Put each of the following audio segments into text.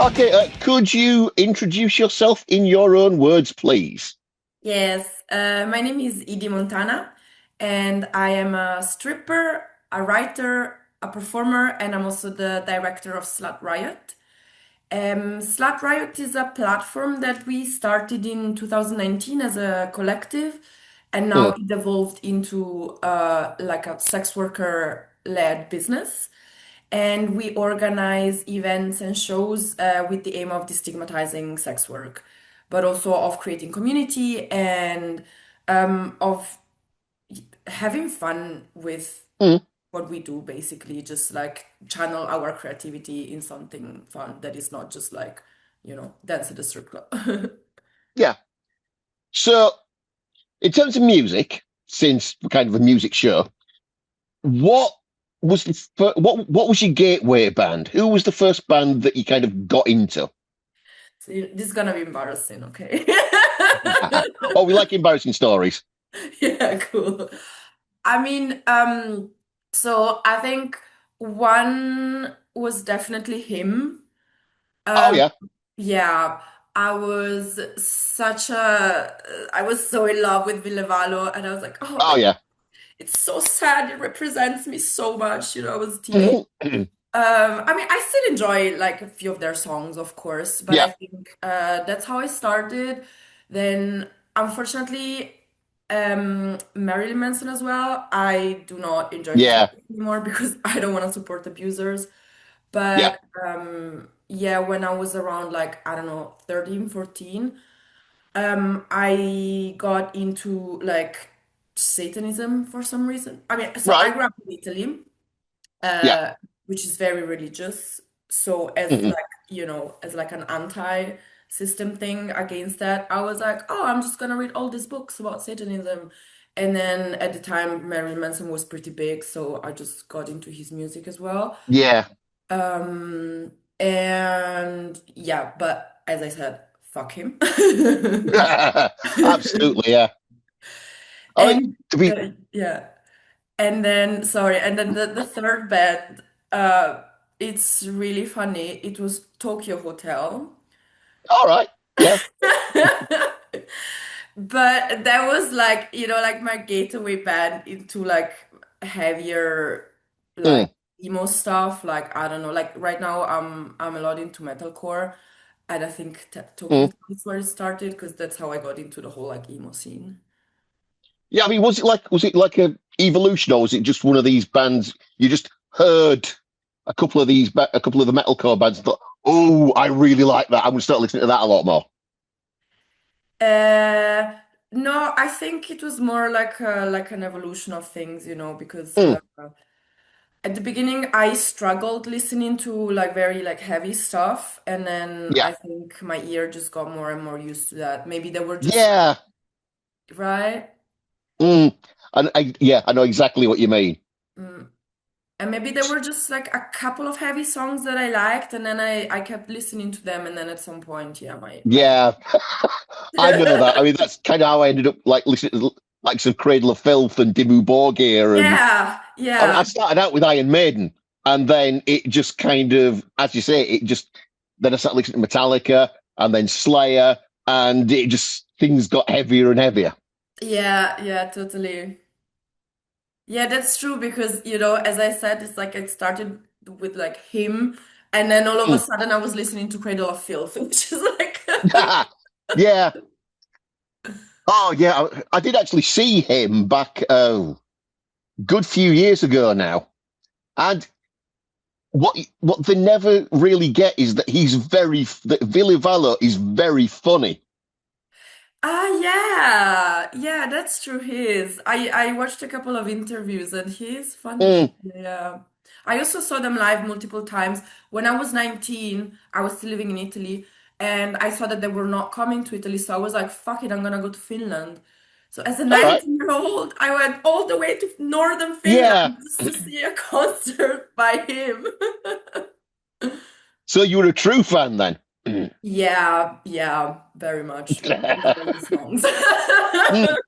Okay, could you introduce yourself in your own words, please? Yes, my name is Edie Montana, and I am a stripper, a writer, a performer, and I'm also the director of Slut Riot. Slut Riot is a platform that we started in 2019 as a collective, and now Mm, it evolved into like a sex worker-led business. And we organize events and shows with the aim of destigmatizing sex work, but also of creating community and of having fun with mm, what we do, basically, just like channel our creativity in something fun that is not just like, dance at a strip club. yeah. So, in terms of music, since we're kind of a music show, what what was your gateway band? Who was the first band that you kind of got into? So this is gonna be embarrassing, okay? Oh, we like embarrassing stories. Yeah, cool. I mean, so I think one was definitely him. Oh Um, yeah, yeah, I was so in love with Villevalo, and I was like, oh, oh like yeah. it's so sad. It represents me so much. I was a teenager. I mean, I still enjoy like a few of their songs, of course, but I Yeah, think that's how I started. Then, unfortunately, Marilyn Manson as well. I do not enjoy his yeah, music anymore because I don't want to support abusers. yeah. But yeah, when I was around like, I don't know, 13, 14, I got into like Satanism for some reason. I mean, so I Right. grew up in Italy, Yeah. uh, which is very religious. So as Mhm. like, as like an anti-system thing against that, I was like, oh, I'm just gonna read all these books about Satanism. And then at the time, Marilyn Manson was pretty big, so I just got into his music as well. Yeah. And yeah, but as I said, fuck him. Absolutely. Yeah. I mean, And to be yeah. And then, sorry, and then the third band, it's really funny. It was Tokyo Hotel. all right. Yeah. But that was like, like my gateway band into like heavier, Mm, like emo stuff. Like, I don't know, like right now I'm a lot into metalcore. And I think Tokyo mm. Hotel is where it started because that's how I got into the whole like emo scene. Yeah, I mean, was it like a evolution, or was it just one of these bands you just heard a couple of the metalcore bands and thought, oh, I really like that. I'm gonna start listening to that a lot more. Uh, no, I think it was more like an evolution of things, because Mm, at the beginning I struggled listening to like very like heavy stuff, and then yeah, I think my ear just got more and more used to that. Maybe they were just yeah, right. mm. And yeah, I know exactly what you mean. Mm. And maybe there were just like a couple of heavy songs that I liked, and then I kept listening to them, and then at some point, yeah, my Yeah, I know that. I mean, that's kind of how I ended up like listening to like some Cradle of Filth and Dimmu Borgir, and yeah, I mean, I yeah. started out with Iron Maiden, and then it just kind of, as you say, it just then I started listening to Metallica, and then Slayer, and it just things got heavier and heavier. Yeah, yeah, totally. Yeah, that's true because, as I said, it's like it started with like him, and then all of a Mm. sudden I was listening to Cradle of Filth, which is like, Yeah. Oh, yeah. I did actually see him back good few years ago now, and what they never really get is that that Billy Vallo is very funny. yeah, yeah, that's true. He is. I watched a couple of interviews and he is funny. Mm. Yeah. I also saw them live multiple times. When I was 19, I was still living in Italy, and I saw that they were not coming to Italy, so I was like, fuck it, I'm gonna go to Finland. So as a All right. 19-year-old, I went all the way to northern Yeah. Finland just to see a concert by him. So you were a true fan then? Yeah, yeah, very much. Love all the songs. Mm.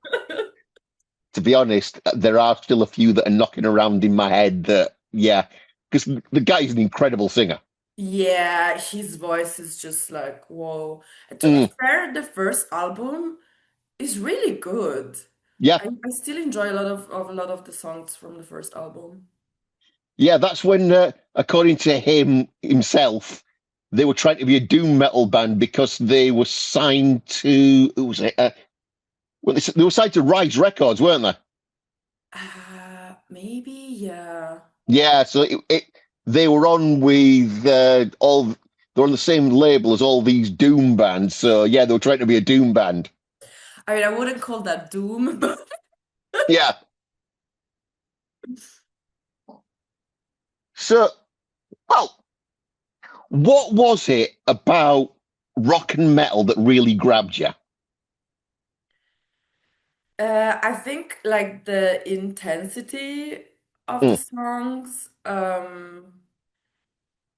To be honest, there are still a few that are knocking around in my head that, yeah, because the guy's an incredible singer. Yeah, his voice is just like, whoa. And to be Mm, fair, the first album is really good. yeah, I still enjoy a lot of the songs from the first album. yeah. That's when, according to him himself, they were trying to be a doom metal band because they were signed to who was it? Well, they were signed to Rise Records, weren't they? Maybe, yeah. Yeah, so they were on with all. They're on the same label as all these doom bands. So yeah, they were trying to be a doom band. I mean, I wouldn't call that doom, but Yeah. So, well, what was it about rock and metal that really grabbed you? I think like the intensity of the Mm, songs,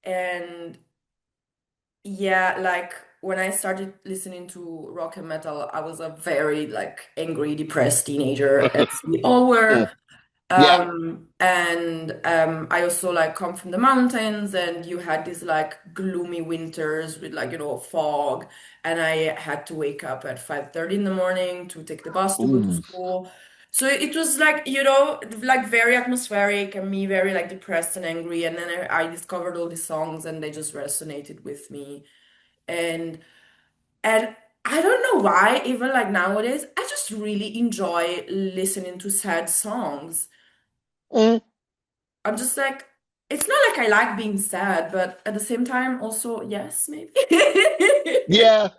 and yeah, like when I started listening to rock and metal, I was a very like angry, depressed teenager, as we all were. mm, yeah. I also like come from the mountains, and you had these like gloomy winters with like, fog, and I had to wake up at 5:30 in the morning to take the bus to go to Ooh. school. So it was like, like very atmospheric and me very like depressed and angry. And then I discovered all these songs and they just resonated with me. And and I don't know why, even like nowadays, I just really enjoy listening to sad songs. Mm, I'm just like, it's not like I like being sad, but at the same time, also, yes, maybe. yeah.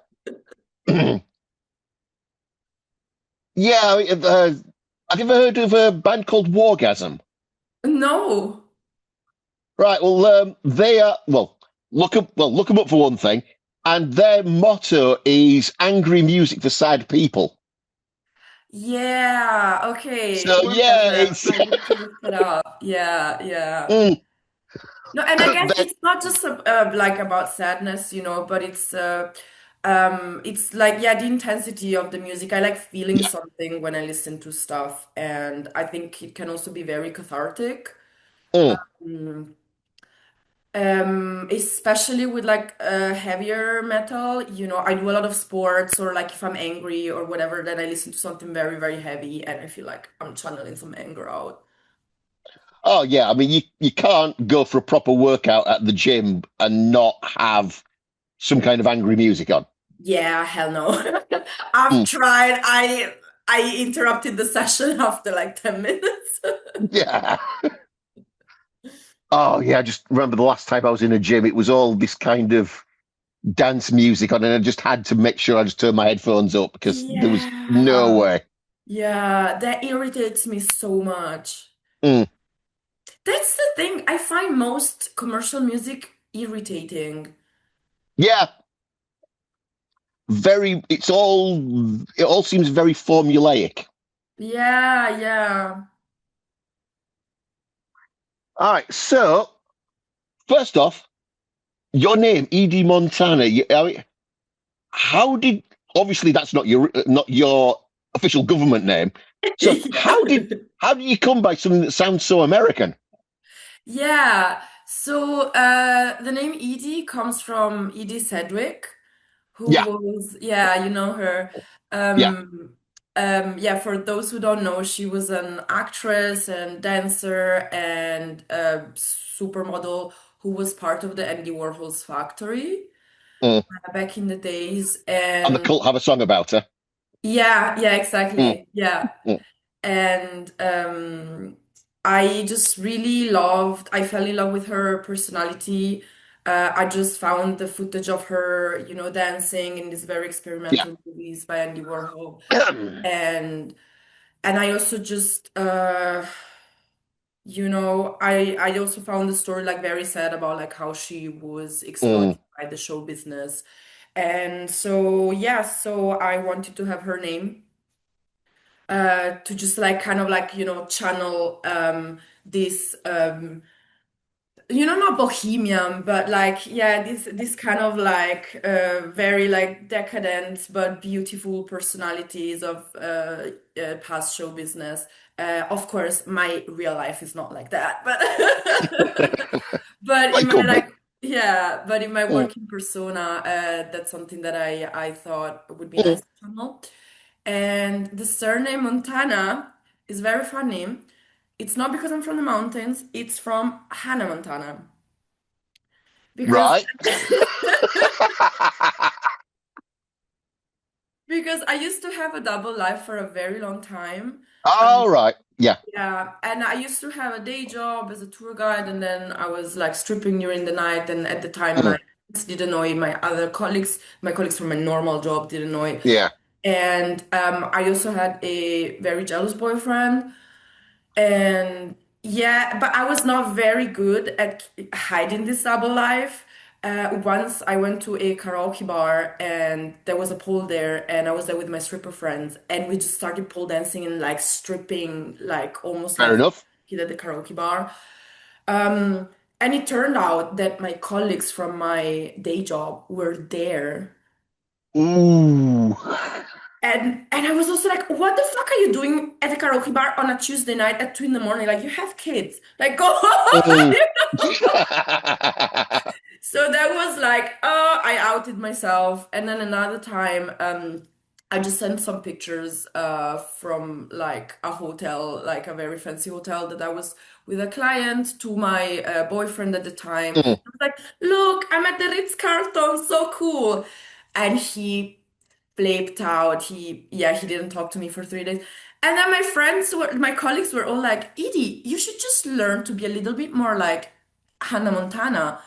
Yeah. Have you ever heard of a band called Wargasm? No. Right. Well, they are. Look them up for one thing, and their motto is "angry music for sad people." Yeah, okay. So yeah, Orgasm. it's I need to look it up. Yeah, yeah. mm, No, and I guess that, it's not just like about sadness, but it's like, yeah, the intensity of the music. I like feeling yeah, something when I listen to stuff, and I think it can also be very cathartic. mm, Mm. Especially with like heavier metal, I do a lot of sports, or like if I'm angry or whatever, then I listen to something very, very heavy and I feel like I'm channeling some anger out. oh yeah. I mean, you can't go for a proper workout at the gym and not have some kind of angry music on. Yeah, hell no. I've Mm, tried. I interrupted the session after like 10 minutes. yeah. Oh yeah. I just remember the last time I was in a gym, it was all this kind of dance music on, and I just had to make sure I just turned my headphones up because there was no Yeah. way. Yeah, that irritates me so much. Mm, That's the thing. I find most commercial music irritating. yeah. Very. It all seems very formulaic. Yeah, yeah. All right. So first off, your name, Edie Montana. I mean, how did obviously that's not your official government name. So Yeah. how did you come by something that sounds so American? Yeah. So the name Edie comes from Edie Sedgwick, who Yeah, was, yeah, you know her. yeah, Yeah, for those who don't know, she was an actress and dancer and supermodel who was part of the Andy Warhol's factory mm. back in the days. And the And cult have a song about her. yeah, yeah, Mm, exactly. Yeah. mm, And I fell in love with her personality. I just found the footage of her, dancing in these very yeah, experimental movies by Andy Warhol. And I also just I also found the story like very sad about like how she was mm, exploited by the show business. And so yeah, so I wanted to have her name to just like kind of like channel this not bohemian, but like, yeah, this kind of like very like decadent but beautiful personalities of past show business. Of course my real life is not like that, but but in it my could like be. Yeah, but in my Mm, working persona, that's something that I thought would be nice mm. to channel. And the surname Montana is very funny. It's not because I'm from the mountains, it's from Hannah Montana. Because Right. because I used to have a double life for a very long time. All right. Yeah. Yeah, and I used to have a day job as a tour guide, and then I was like stripping during the night. And at the time, my Mm, friends didn't know it, my colleagues from my normal job didn't know it. yeah. And I also had a very jealous boyfriend. And yeah, but I was not very good at hiding this double life. Once I went to a karaoke bar and there was a pole there, and I was there with my stripper friends, and we just started pole dancing and like stripping, like almost Fair like enough. kid at the karaoke bar. Um, and it turned out that my colleagues from my day job were there. Ooh. And I was also like, what the fuck are you doing at a karaoke bar on a Tuesday night at 2 in the morning? Like, you have kids. Like, go home. Mm. So that was like, oh, I outed myself. And then another time, I just sent some pictures from like a hotel, like a very fancy hotel that I was with a client to my boyfriend at the time. I Mm. was like, look, I'm at the Ritz-Carlton, so cool. And he flipped out. He didn't talk to me for 3 days. And then my colleagues were all like, Edie, you should just learn to be a little bit more like Hannah Montana.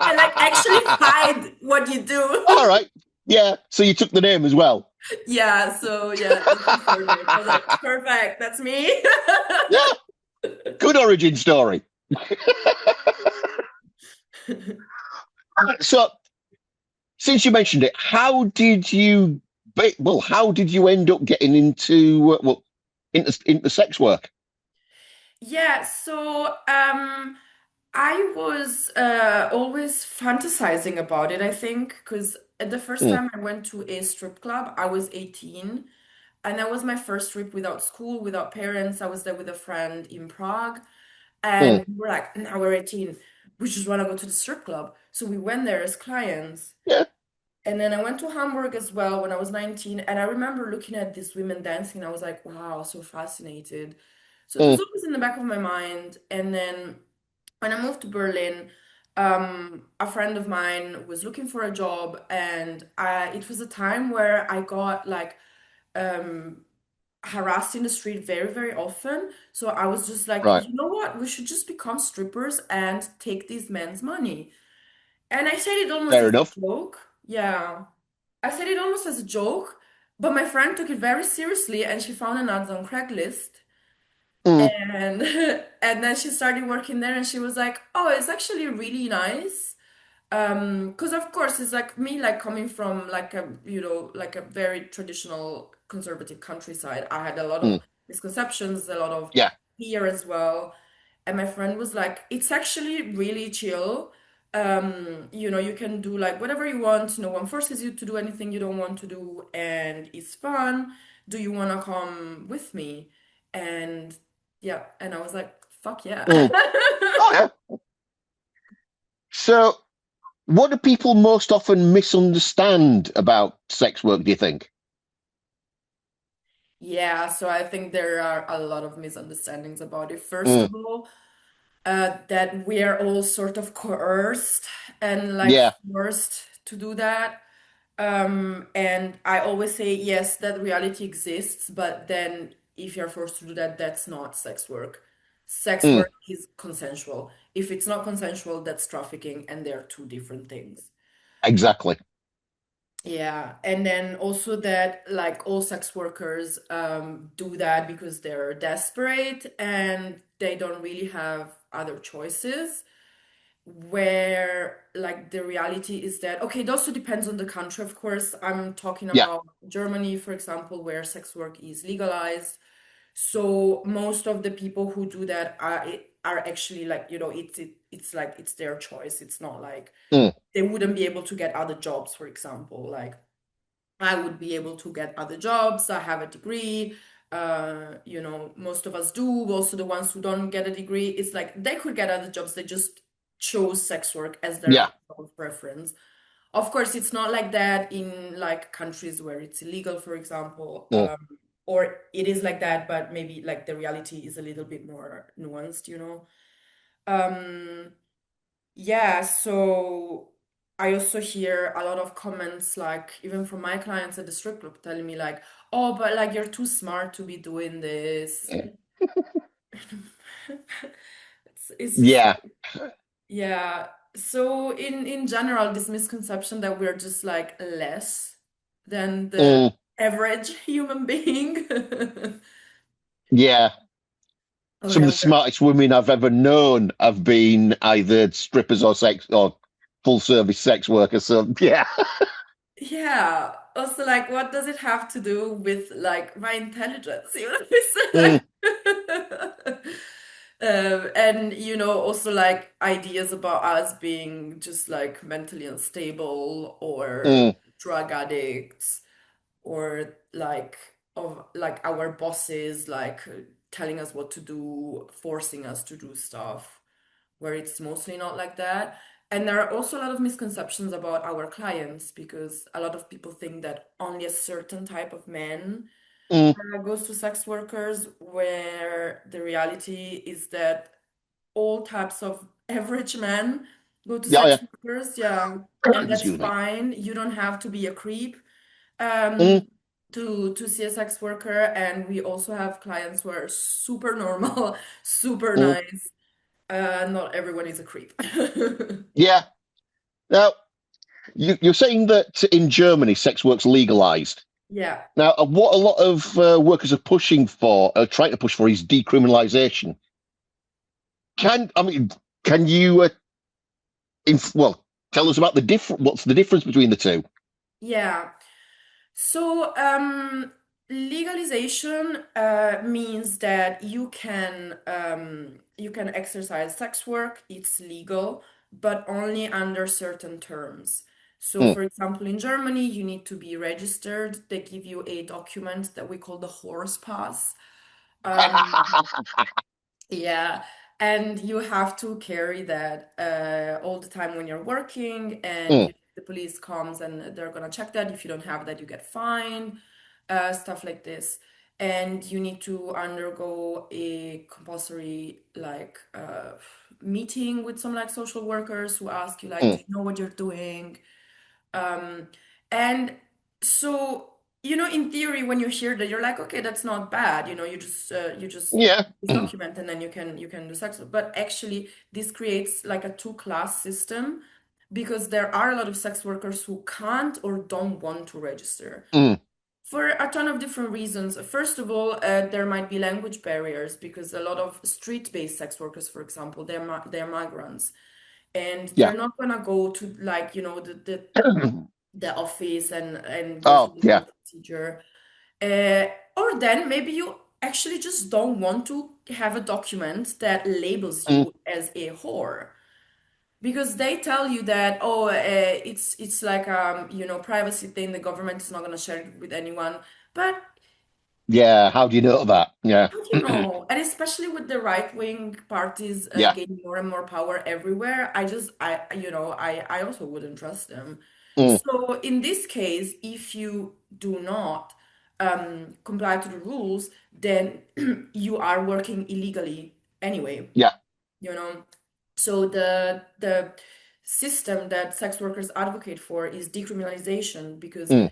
And like actually hide what you do. All right. Yeah. So you took the name as well. Yeah, so yeah, that's the surname. I was like, perfect, that's me. Yeah. Good origin story. So since you mentioned it, how did you end up getting into sex work? Yeah, so I was always fantasizing about it, I think, because the first Mm, time I went to a strip club, I was 18, and that was my first trip without school, without parents. I was there with a friend in Prague, mm, and we were like, now we're 18, we just want to go to the strip club. So we went there as clients. yeah. And then I went to Hamburg as well when I was 19, and I remember looking at these women dancing, and I was like, wow, so fascinated. So it was Mm, always in the back of my mind. And then when I moved to Berlin, a friend of mine was looking for a job, and it was a time where I got like um, harassed in the street very, very often. So I was just like, right. you know what? We should just become strippers and take these men's money. And I said it almost Fair as enough. a joke. Yeah. I said it almost as a joke, but my friend took it very seriously and she found an ad on Craigslist. Mm, And and then she started working there and she was like, "Oh, it's actually really nice." Because of course it's like me like coming from like a like a very traditional conservative countryside. I had a lot mm, of misconceptions, a lot of yeah. fear as well. And my friend was like, it's actually really chill. You can do like whatever you want. No one forces you to do anything you don't want to do, and it's fun. Do you want to come with me? And yeah, and I was like, fuck yeah. Mm. Oh yeah. So what do people most often misunderstand about sex work, do you think? Yeah, so I think there are a lot of misunderstandings about it. First Mm, of all, that we are all sort of coerced and like yeah. forced to do that. And I always say, yes, that reality exists, but then if you're forced to do that, that's not sex work. Sex Mm, work is consensual. If it's not consensual, that's trafficking, and they're two different things. exactly. Yeah, and then also that like all sex workers do that because they're desperate and they don't really have other choices. Where like the reality is that okay, it also depends on the country, of course. I'm talking Yeah. about Germany, for example, where sex work is legalized. So most of the people who do that are actually like it's like it's their choice. It's not like Mm, they wouldn't be able to get other jobs, for example. Like I would be able to get other jobs. I have a degree. Most of us do. Also, the ones who don't get a degree, it's like they could get other jobs. They just chose sex work as their Yeah. sole preference. Of course, it's not like that in like countries where it's illegal, for example, Mm, or it is like that, but maybe like the reality is a little bit more nuanced, Um, yeah, so I also hear a lot of comments, like even from my clients at the strip club, telling me like, "Oh, but like you're too smart to be doing this." It's just yeah. yeah. So in general, this misconception that we're just like less than the Mm, average human being. yeah. Oh Some of yeah, the smartest women I've ever known have been either strippers or sex or full service sex workers. So yeah. yeah. Also, like, what does it have to do with like my intelligence? You know, it's Mm, like, and also like ideas about us being just like mentally unstable or mm, drug addicts or like of like our bosses like telling us what to do, forcing us to do stuff, where it's mostly not like that. And there are also a lot of misconceptions about our clients because a lot of people think that only a certain type of man mm. goes to sex workers, where the reality is that all types of average men go to Yeah, sex yeah. workers. Yeah. And that's Excuse me. fine. You don't have to be a creep Mm, um, to see a sex worker. And we also have clients who are super normal, super mm. nice. Not everyone is a creep. Yeah. Now, you're saying that in Germany, sex work's legalized. Yeah. Now, what a lot of workers are pushing for, are trying to push for, is decriminalization. I mean, can you, well, tell us about the different, what's the difference between the two? Yeah. So, legalization means that you can exercise sex work. It's legal, but only under certain terms. So, Mm. for example, in Germany, you need to be registered. They give you a document that we call the horse pass. Um, Yeah, and you have to carry that all the time when you're working, and Mm, the police comes and they're gonna check that. If you don't have that, you get fined, stuff like this. And you need to undergo a compulsory like meeting with some like social workers who ask you like, do mm. you know what you're doing? Um, and so, in theory, when you hear that, you're like, okay, that's not bad. You just Yeah. this document, and then you can do sex. But actually, this creates like a two-class system because there are a lot of sex workers who can't or don't want to register Mm. for a ton of different reasons. First of all, there might be language barriers because a lot of street-based sex workers, for example, they're migrants, and Yeah. they're not gonna go to like the office and go Oh, through the yeah. whole procedure. Or then maybe you actually just don't want to have a document that labels Mm. you as a whore. Because they tell you that, oh, it's like privacy thing, the government is not gonna share it with anyone. But Yeah. How do you know that? Yeah. how do you know? And especially with the right-wing parties Yeah. gaining more and more power everywhere, I also wouldn't trust them. Mm. So in this case, if you do not comply to the rules, then you are working illegally anyway Yeah. you know so the system that sex workers advocate for is decriminalization because Mm.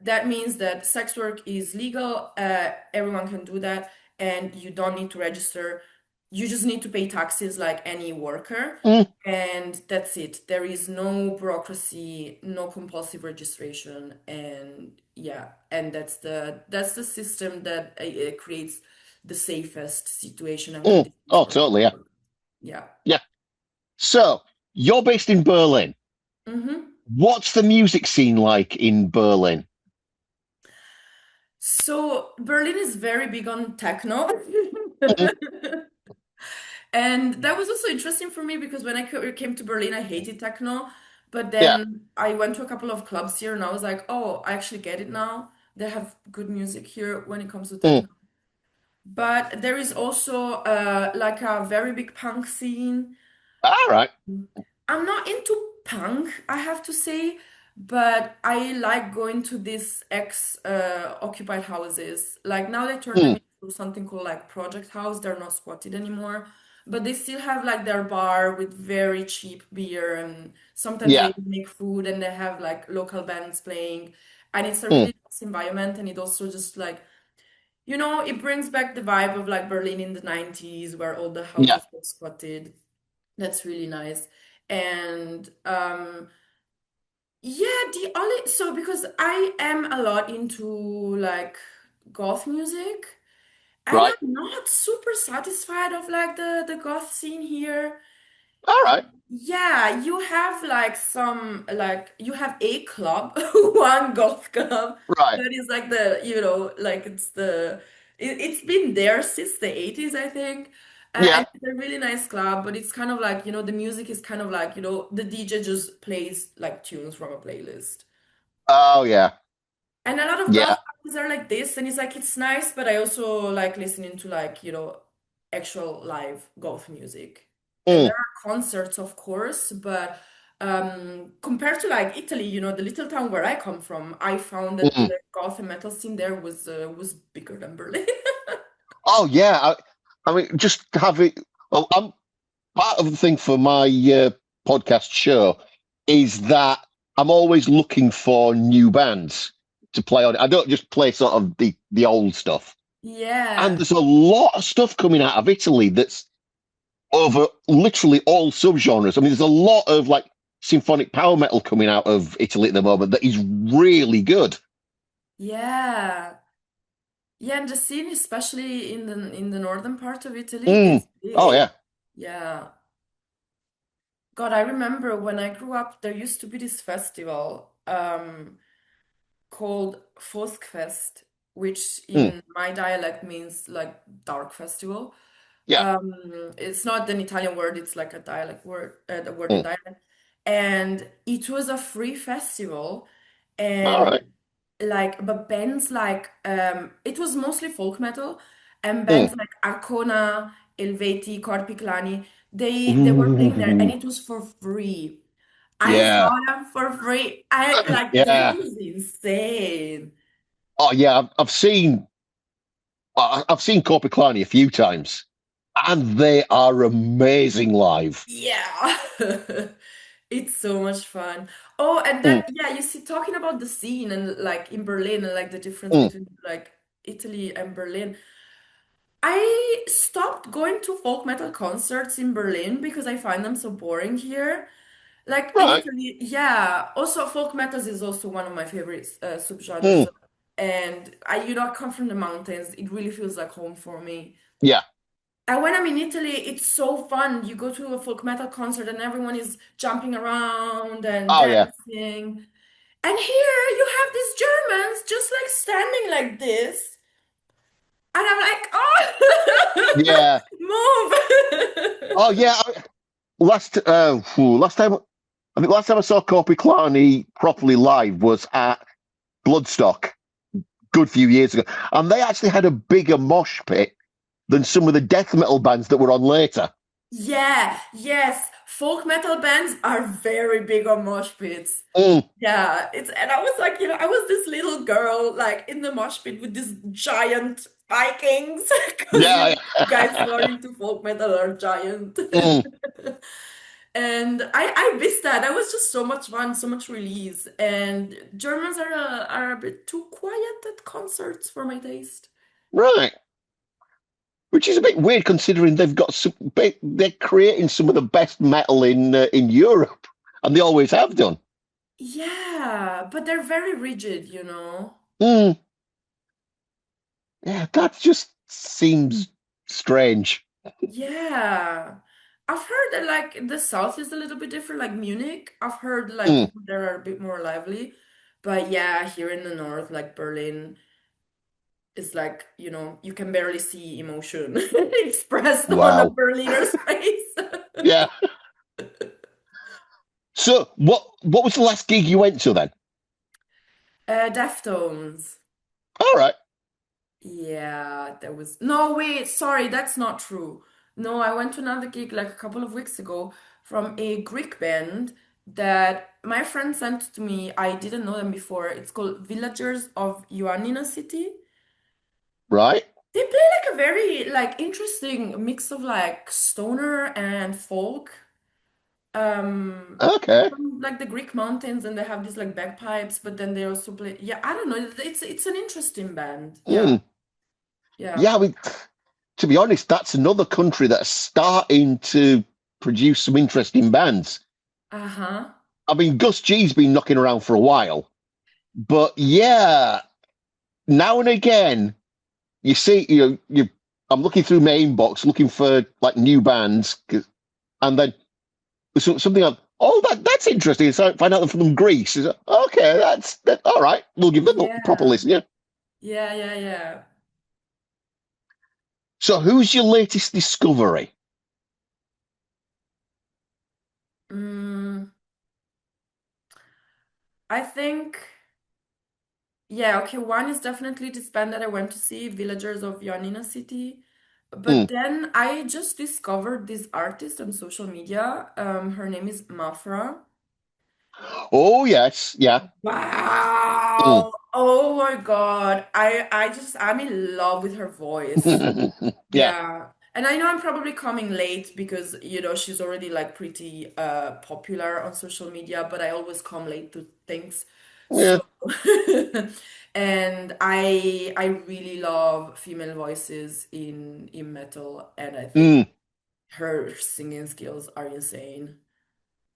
that means that sex work is legal, everyone can do that, and you don't need to register. You just need to pay taxes like any worker, Mm. and that's it. There is no bureaucracy, no compulsive registration, and yeah, and that's the system that creates the safest situation and Mm. conditions Oh, for totally. Yeah. work. Yeah. Yeah. So you're based in Berlin. hmm What's the music scene like in Berlin? So Berlin is very big on techno. Mm. And that was also interesting for me because when I came to Berlin, I hated techno. But Yeah. then I went to a couple of clubs here and I was like, oh, I actually get it now. They have good music here when it comes to Mm. techno. But there is also like a very big punk scene. All right. I'm not into punk, I have to say, but I like going to these ex occupied houses. Like now they turned them Mm, into something called like Project House. They're not squatted anymore, but they still have like their bar with very cheap beer, and sometimes they yeah. even make food, and they have like local bands playing. And it's a Mm, really nice environment, and it also just like, it brings back the vibe of like Berlin in the 90s where all the yeah. houses were squatted. That's really nice. And yeah, the only so because I am a lot into like goth music, and Right. I'm not super satisfied of like the goth scene here. All right. Yeah, you have like some like you have a club, one golf club Right. that is like like it's been there since the 80s, I think. Yeah. And it's a really nice club, but it's kind of like, the music is kind of like, the DJ just plays like tunes from a playlist. Oh, yeah. And a lot of golf Yeah. parties are like this, and it's like it's nice, but I also like listening to like, actual live golf music. And there Mm, are concerts, of course, but compared to like Italy, the little town where I come from, I found that mm. the golf and metal scene there was bigger than Berlin. Oh, yeah. I mean, just have it. Well, I'm part of the thing for my podcast show is that I'm always looking for new bands to play on. I don't just play sort of the old stuff. And Yeah. there's a lot of stuff coming out of Italy that's over literally all subgenres. I mean, there's a lot of like symphonic power metal coming out of Italy at the moment that is really good. Yeah. Yeah, and the scene, especially in the northern part of Italy, Mm. it's Oh big. yeah, Yeah. God, I remember when I grew up, there used to be this festival called Fest, which mm. in my dialect means like dark festival. Yeah. It's not an Italian word, it's like a dialect word, the word in Mm. dialect. And it was a free festival, All and right. like, but bands like, it was mostly folk metal, and Mm. bands like Arcona, Elveti, Corpiclani, they were playing there, and Ooh. it was for free. I Yeah. saw them for free. I like that Yeah. was insane. Oh yeah. I've seen Corpiclani a few times, and they are amazing live. Yeah. It's so much fun. Oh, and Mm. that, yeah, you see, talking about the scene and like in Berlin and like the difference Mm. between like Italy and Berlin. I stopped going to folk metal concerts in Berlin because I find them so boring here. Like in Right. Italy, yeah. Also, folk metals is also one of my favorite subgenres. Mm. And I come from the mountains. It really feels like home for me. Yeah. And when I'm in Italy, it's so fun. You go to a folk metal concert and everyone is jumping around and Oh yeah. dancing. And here you have these Germans just like standing like this. And I'm like, oh, Yeah. move. Oh yeah. Last time I think last time I saw Corpiclani properly live was at Bloodstock, good few years ago, and they actually had a bigger mosh pit than some of the death metal bands that were on later. Yeah, yes. Folk metal bands are very big on mosh pits. Mm. Yeah, and I was like, I was this little girl like in the mosh pit with these giant Vikings because Yeah. guys who are into folk metal are giant. Mm. And I missed that. That was just so much fun, so much release. And Germans are a bit too quiet at concerts for my taste. Right. Which is a bit weird considering they've got they're creating some of the best metal in Europe, and they always have done. Yeah, but they're very rigid. Mm. Yeah, that just seems strange. Yeah. I've heard that like the south is a little bit different, like Munich. I've heard like Mm. people there are a bit more lively. But yeah, here in the north, like Berlin, it's like, you can barely see emotion expressed on a Wow. Berliner's face. Yeah. So what was the last gig you went to then? Deftones. All right. Yeah, there was no wait, sorry, that's not true. No, I went to another gig like a couple of weeks ago from a Greek band that my friend sent to me. I didn't know them before. It's called Villagers of Ioannina City. Right? They play like a very like interesting mix of like stoner and folk. Um, Okay. from like the Greek mountains, and they have these like bagpipes, but then they also play. Yeah, I don't know. It's an interesting band. Yeah, Mm. yeah. Yeah, I mean, to be honest, that's another country that's starting to produce some interesting bands. Uh-huh. I mean, Gus G's been knocking around for a while, but yeah, now and again, you see, I'm looking through my inbox looking for like new bands, and then something like, oh, that's interesting. So I find out they're from Greece. It's like, okay, that. All right. We'll give them a proper Yeah. listen. Yeah. Yeah, yeah, yeah. So, who's your latest discovery? Mm, I think, yeah, okay, one is definitely this band that I went to see, Villagers of Ioannina City. Hmm. But then I just discovered this artist on social media. Her name is Mafra. Oh yes, yeah. Hmm. Wow. Oh my God. I'm in love with her voice. Yeah. Yeah. And I know I'm probably coming late because, she's already like pretty popular on social media, but I always come late to things. So Yeah. and I really love female voices in metal, and I think Mm, her singing skills are insane.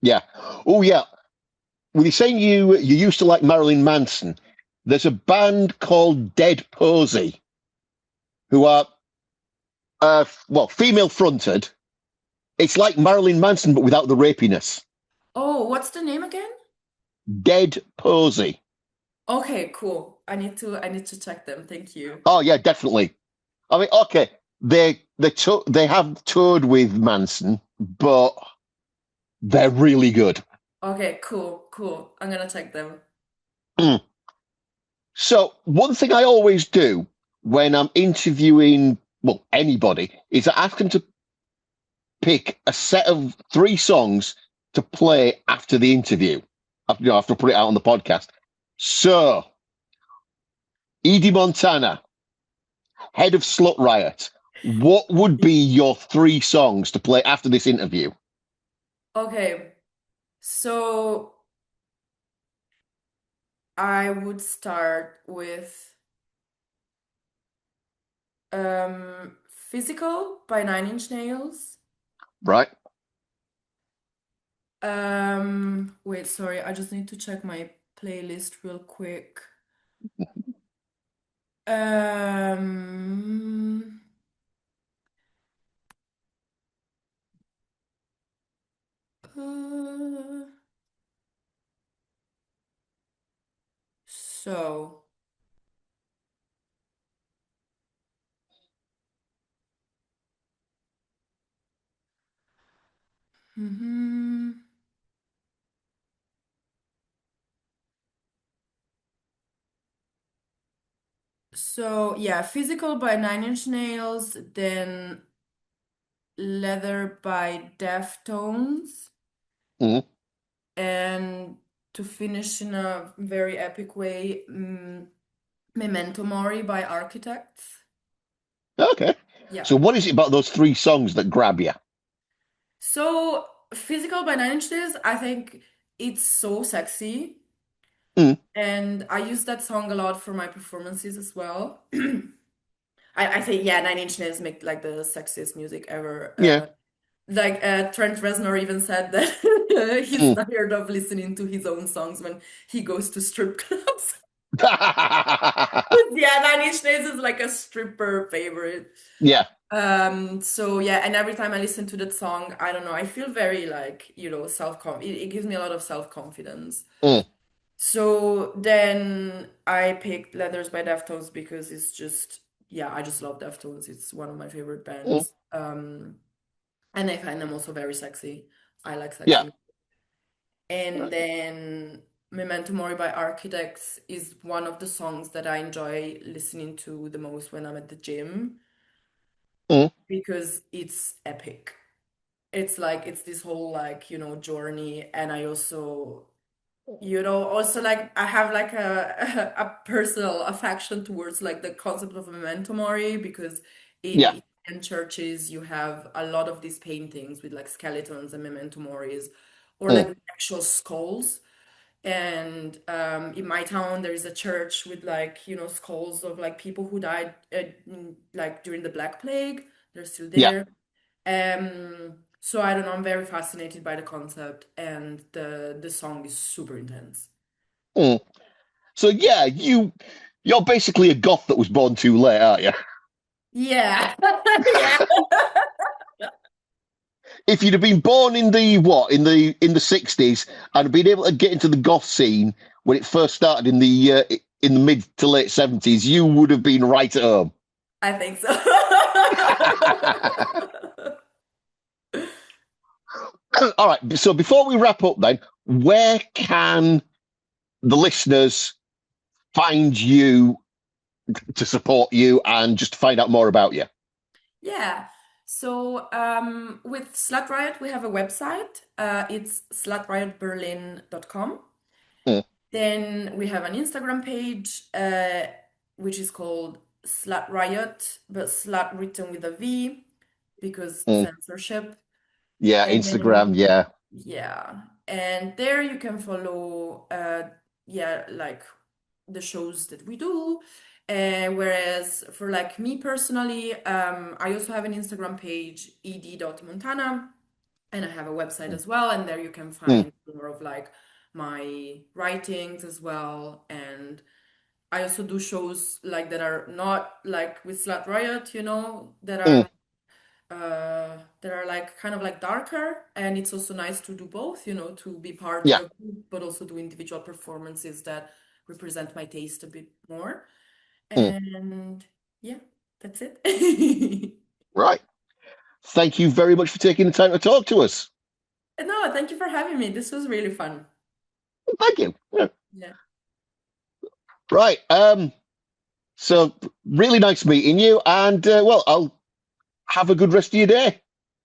yeah. Oh yeah. Were you saying you used to like Marilyn Manson? There's a band called Dead Posey who are well, female fronted. It's like Marilyn Manson but without the rapiness. Oh, what's the name again? Dead Posey. Okay, cool. I need to check them. Thank you. Oh yeah, definitely. I mean, okay, they have toured with Manson, but they're really good. Okay, cool, cool. I'm gonna check them. Mm. So one thing I always do when I'm interviewing, well, anybody, is I ask them to pick a set of three songs to play after the interview. After I put it out on the podcast. So Edie Montana, head of Slut Riot. What would be your three songs to play after this interview? Okay, so I would start with Physical by Nine Inch Nails. Right? Wait, sorry, I just need to check my playlist real quick. Um, uh, so, mhm. So yeah, Physical by Nine Inch Nails, then Leather by Deftones, Mm, and to finish in a very epic way, Memento Mori by Architects. okay. Yeah. So what is it about those three songs that grab you? So Physical by Nine Inch Nails, I think it's so sexy. Mm, And I use that song a lot for my performances as well. I think, yeah, Nine Inch Nails make like the sexiest music ever. yeah. Like Trent Reznor even said that he's Mm. tired of listening to his own songs when he goes to strip clubs. Yeah, Nine Inch Nails is like a stripper favorite. Yeah. So yeah, and every time I listen to that song, I don't know, I feel very like, it gives me a lot of self-confidence. Mm, So then I picked Leathers by Deftones because it's just, yeah, I just love Deftones. It's one of my favorite mm, bands. And I find them also very sexy. I like yeah. sexy. And then Memento Mori by Architects is one of the songs that I enjoy listening to the most when I'm at the gym. Mm, because it's epic. It's like it's this whole like, journey. And I also, also like I have like a a personal affection towards like the concept of memento mori because yeah. in Italian churches you have a lot of these paintings with like skeletons and memento moris or Mm, like actual skulls. And in my town, there is a church with like, skulls of like people who died like during the Black Plague. They're still yeah. there. So I don't know, I'm very fascinated by the concept, and the song is super intense. Mm. So yeah, you're basically a goth that was born too late, aren't you? Yeah. Yeah. If you'd have been born in the what in the 60s and have been able to get into the goth scene when it first started in the mid to late 70s, you would have been right at home. I think so. All right. So before we wrap up, then, where can the listeners find you to support you and just to find out more about you? Yeah. So with Slut Riot, we have a website. It's slutriotberlin.com. Mm, Then we have an Instagram page, which is called Slut Riot, but slut written with a V because mm. censorship. Yeah, Instagram. And Yeah. yeah, and there you can follow, yeah, like the shows that we do. Whereas for like me personally, I also have an Instagram page, ed.montana, and I have a website Mm, as well. And there you can mm, find more of like my writings as well. And I also do shows like that are not like with Slut Riot, mm. that are like kind of like darker. And it's also nice to do both, to be part of Yeah. a group, but also do individual performances that represent my taste a bit more. Mm. And yeah, that's it. Right. Thank you very much for taking the time to talk to us. No, thank you for having me. This was really fun. Thank you. Yeah. Yeah. Right. So really nice meeting you, and well, I'll have a good rest of your day.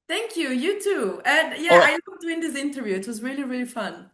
Thank you. You too. And All yeah, right. I love doing this interview. It was really, really fun.